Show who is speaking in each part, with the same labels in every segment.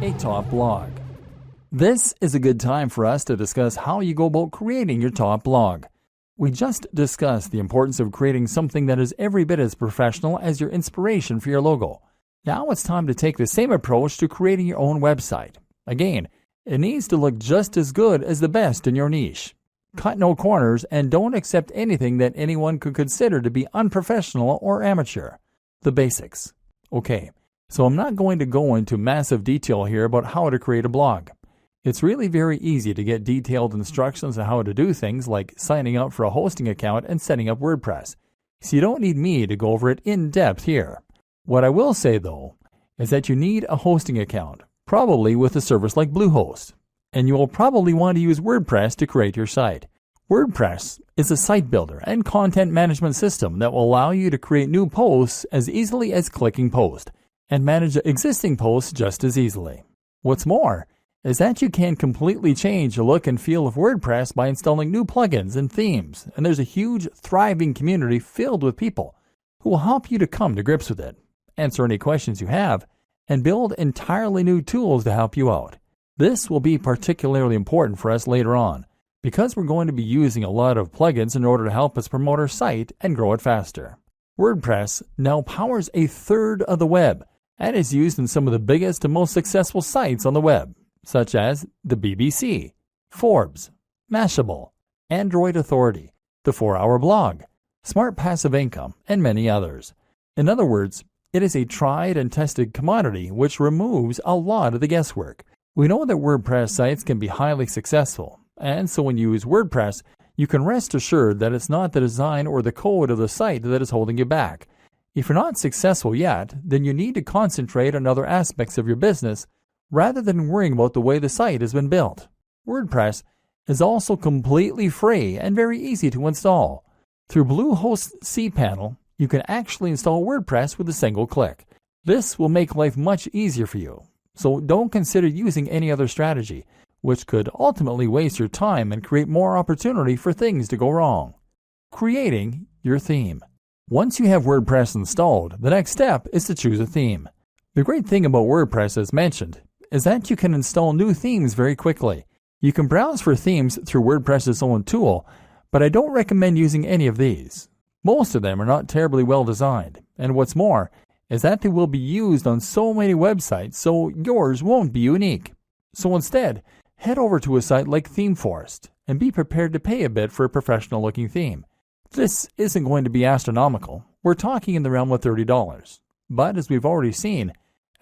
Speaker 1: a top blog. This is a good time for us to discuss how you go about creating your top blog. We just discussed the importance of creating something that is every bit as professional as your inspiration for your logo. Now it's time to take the same approach to creating your own website. Again, it needs to look just as good as the best in your niche. Cut no corners and don't accept anything that anyone could consider to be unprofessional or amateur. The basics. Okay, so I'm not going to go into massive detail here about how to create a blog. It's really very easy to get detailed instructions on how to do things like signing up for a hosting account and setting up WordPress. So you don't need me to go over it in depth here. What I will say though is that you need a hosting account, probably with a service like Bluehost, and you will probably want to use WordPress to create your site. WordPress is a site builder and content management system that will allow you to create new posts as easily as clicking post and manage existing posts just as easily. What's more is that you can completely change the look and feel of WordPress by installing new plugins and themes, and there's a huge, thriving community filled with people who will help you to come to grips with it, answer any questions you have, and build entirely new tools to help you out. This will be particularly important for us later on, because we're going to be using a lot of plugins in order to help us promote our site and grow it faster. WordPress now powers a third of the web and is used in some of the biggest and most successful sites on the web, such as the BBC, Forbes, Mashable, Android Authority, the 4-Hour Blog, Smart Passive Income, and many others. In other words, it is a tried and tested commodity which removes a lot of the guesswork. We know that WordPress sites can be highly successful, and so when you use WordPress, you can rest assured that it's not the design or the code of the site that is holding you back. If you're not successful yet, then you need to concentrate on other aspects of your business rather than worrying about the way the site has been built. WordPress is also completely free and very easy to install. Through Bluehost cPanel, you can actually install WordPress with a single click. This will make life much easier for you, so don't consider using any other strategy, which could ultimately waste your time and create more opportunity for things to go wrong. Creating your theme. Once you have WordPress installed, the next step is to choose a theme. The great thing about WordPress, as mentioned, is that you can install new themes very quickly. You can browse for themes through WordPress's own tool, but I don't recommend using any of these. Most of them are not terribly well designed, and what's more is that they will be used on so many websites, so yours won't be unique. So instead, head over to a site like ThemeForest and be prepared to pay a bit for a professional-looking theme. This isn't going to be astronomical. We're talking in the realm of $30. But as we've already seen,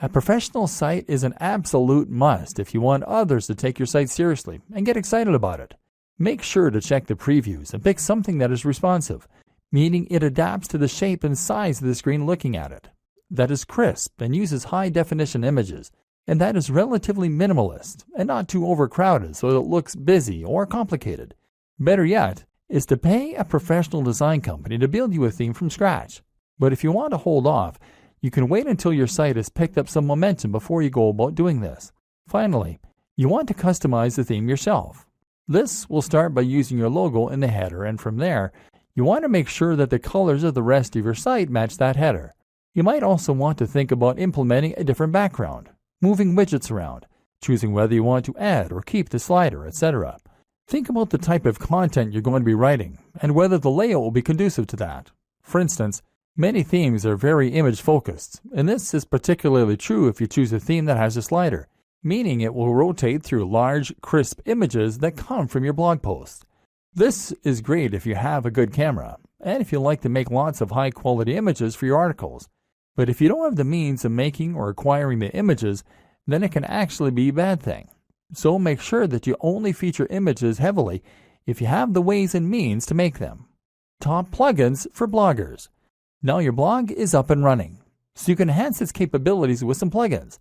Speaker 1: a professional site is an absolute must if you want others to take your site seriously and get excited about it. Make sure to check the previews and pick something that is responsive, meaning it adapts to the shape and size of the screen looking at it, that is crisp and uses high-definition images, and that is relatively minimalist and not too overcrowded so it looks busy or complicated. Better yet is to pay a professional design company to build you a theme from scratch. But if you want to hold off, you can wait until your site has picked up some momentum before you go about doing this. Finally, you want to customize the theme yourself. This will start by using your logo in the header, and from there, you want to make sure that the colors of the rest of your site match that header. You might also want to think about implementing a different background, moving widgets around, choosing whether you want to add or keep the slider, etc. Think about the type of content you're going to be writing and whether the layout will be conducive to that. For instance, many themes are very image-focused, and this is particularly true if you choose a theme that has a slider, meaning it will rotate through large, crisp images that come from your blog post. This is great if you have a good camera, and if you like to make lots of high-quality images for your articles. But if you don't have the means of making or acquiring the images, then it can actually be a bad thing. So make sure that you only feature images heavily if you have the ways and means to make them. Top plugins for bloggers. Now your blog is up and running, so you can enhance its capabilities with some plugins.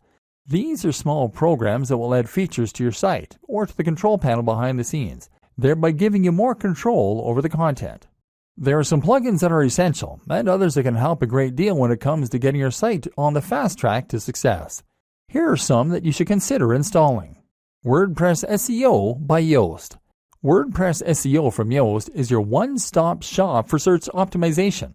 Speaker 1: These are small programs that will add features to your site or to the control panel behind the scenes, thereby giving you more control over the content. There are some plugins that are essential, and others that can help a great deal when it comes to getting your site on the fast track to success. Here are some that you should consider installing. WordPress SEO by Yoast. WordPress SEO from Yoast is your one-stop shop for search optimization.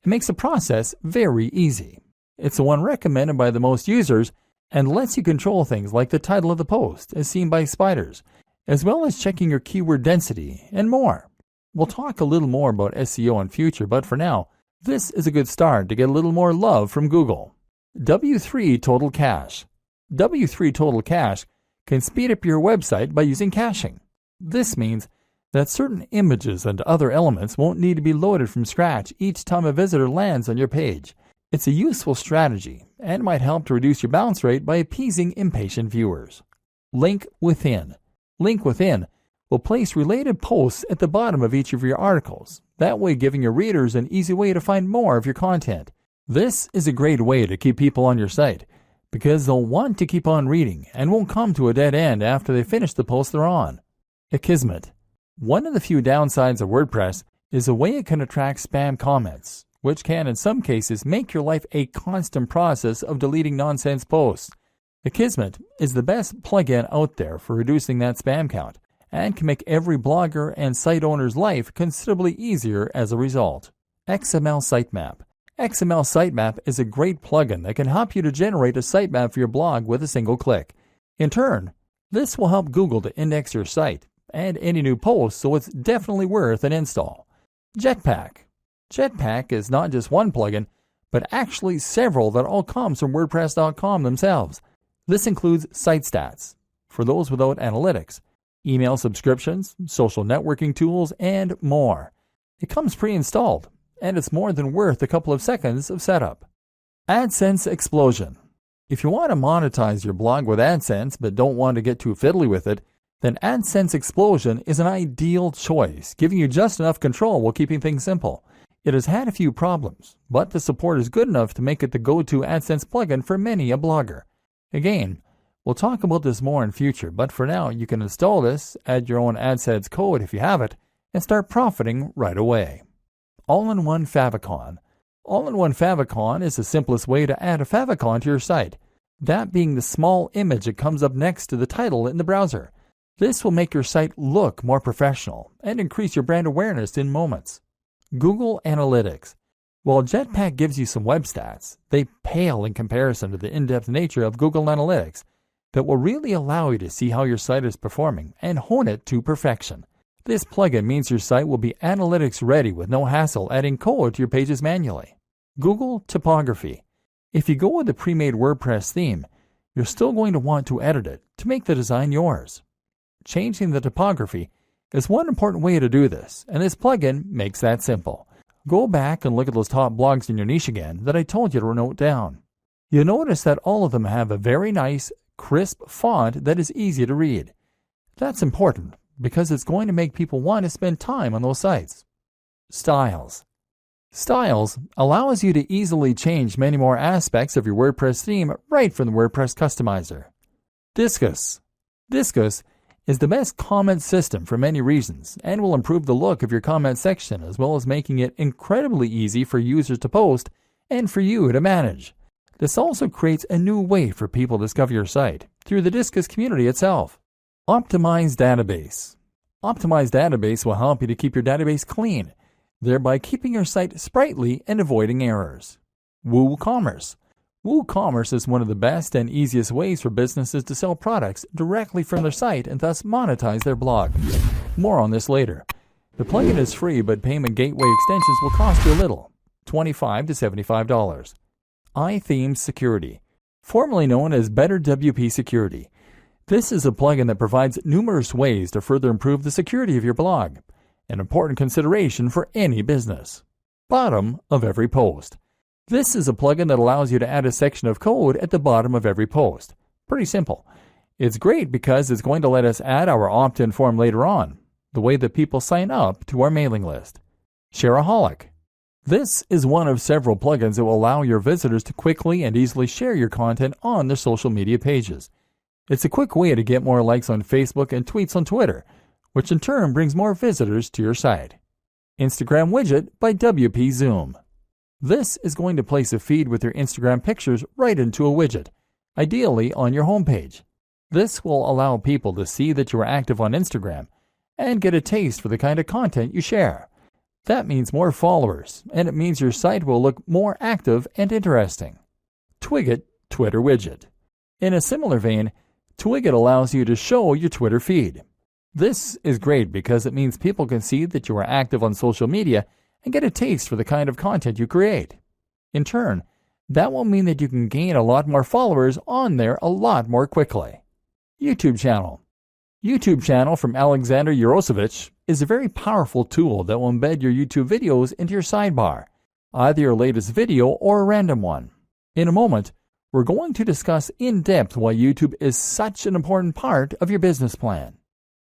Speaker 1: It makes the process very easy. It's the one recommended by the most users and lets you control things like the title of the post as seen by spiders, as well as checking your keyword density and more. We'll talk a little more about SEO in future, but for now, this is a good start to get a little more love from Google. W3 Total Cache. W3 Total Cache can speed up your website by using caching. This means that certain images and other elements won't need to be loaded from scratch each time a visitor lands on your page. It's a useful strategy and might help to reduce your bounce rate by appeasing impatient viewers. Link Within. Link Within will place related posts at the bottom of each of your articles, that way giving your readers an easy way to find more of your content. This is a great way to keep people on your site, because they'll want to keep on reading and won't come to a dead end after they finish the post they're on. Akismet. One of the few downsides of WordPress is the way it can attract spam comments, which can in some cases make your life a constant process of deleting nonsense posts. Akismet is the best plugin out there for reducing that spam count, and can make every blogger and site owner's life considerably easier as a result. XML Sitemap. XML Sitemap is a great plugin that can help you to generate a sitemap for your blog with a single click. In turn, this will help Google to index your site and any new posts, so it's definitely worth an install. Jetpack. Jetpack is not just one plugin, but actually several that all comes from WordPress.com themselves. This includes site stats, for those without analytics, email subscriptions, social networking tools, and more. It comes pre-installed, and it's more than worth a couple of seconds of setup. AdSense Explosion. If you want to monetize your blog with AdSense but don't want to get too fiddly with it, then AdSense Explosion is an ideal choice, giving you just enough control while keeping things simple. It has had a few problems, but the support is good enough to make it the go-to AdSense plugin for many a blogger. Again, we'll talk about this more in future, but for now you can install this, add your own AdSense code if you have it, and start profiting right away. All-in-one favicon. All-in-one favicon is the simplest way to add a favicon to your site, that being the small image that comes up next to the title in the browser. This will make your site look more professional and increase your brand awareness in moments. Google Analytics. While Jetpack gives you some web stats, they pale in comparison to the in-depth nature of Google Analytics that will really allow you to see how your site is performing and hone it to perfection. This plugin means your site will be analytics ready with no hassle adding code to your pages manually. Google Typography. If you go with the pre-made WordPress theme, you're still going to want to edit it to make the design yours. Changing the typography is one important way to do this, and this plugin makes that simple. Go back and look at those top blogs in your niche again that I told you to note down. You'll notice that all of them have a very nice, crisp font that is easy to read. That's important because it's going to make people want to spend time on those sites. Styles. Styles allows you to easily change many more aspects of your WordPress theme right from the WordPress customizer. Disqus. Disqus is the best comment system for many reasons and will improve the look of your comment section as well as making it incredibly easy for users to post and for you to manage. This also creates a new way for people to discover your site through the Disqus community itself. Optimized Database. Optimized Database will help you to keep your database clean, thereby keeping your site sprightly and avoiding errors. WooCommerce. WooCommerce is one of the best and easiest ways for businesses to sell products directly from their site and thus monetize their blog. More on this later. The plugin is free, but payment gateway extensions will cost you a little, $25 to $75. iThemes Security, formerly known as Better WP Security. This is a plugin that provides numerous ways to further improve the security of your blog, an important consideration for any business. Bottom of every post. This is a plugin that allows you to add a section of code at the bottom of every post. Pretty simple. It's great because it's going to let us add our opt-in form later on, the way that people sign up to our mailing list. Shareaholic. This is one of several plugins that will allow your visitors to quickly and easily share your content on their social media pages. It's a quick way to get more likes on Facebook and tweets on Twitter, which in turn brings more visitors to your site. Instagram Widget by WP Zoom. This is going to place a feed with your Instagram pictures right into a widget, ideally on your homepage. This will allow people to see that you are active on Instagram and get a taste for the kind of content you share. That means more followers, and it means your site will look more active and interesting. Twigget Twitter Widget. In a similar vein, Twigget allows you to show your Twitter feed. This is great because it means people can see that you are active on social media and get a taste for the kind of content you create. In turn, that will mean that you can gain a lot more followers on there a lot more quickly. YouTube channel. YouTube channel from Alexander Yarosevich is a very powerful tool that will embed your YouTube videos into your sidebar, either your latest video or a random one. In a moment, we're going to discuss in depth why YouTube is such an important part of your business plan.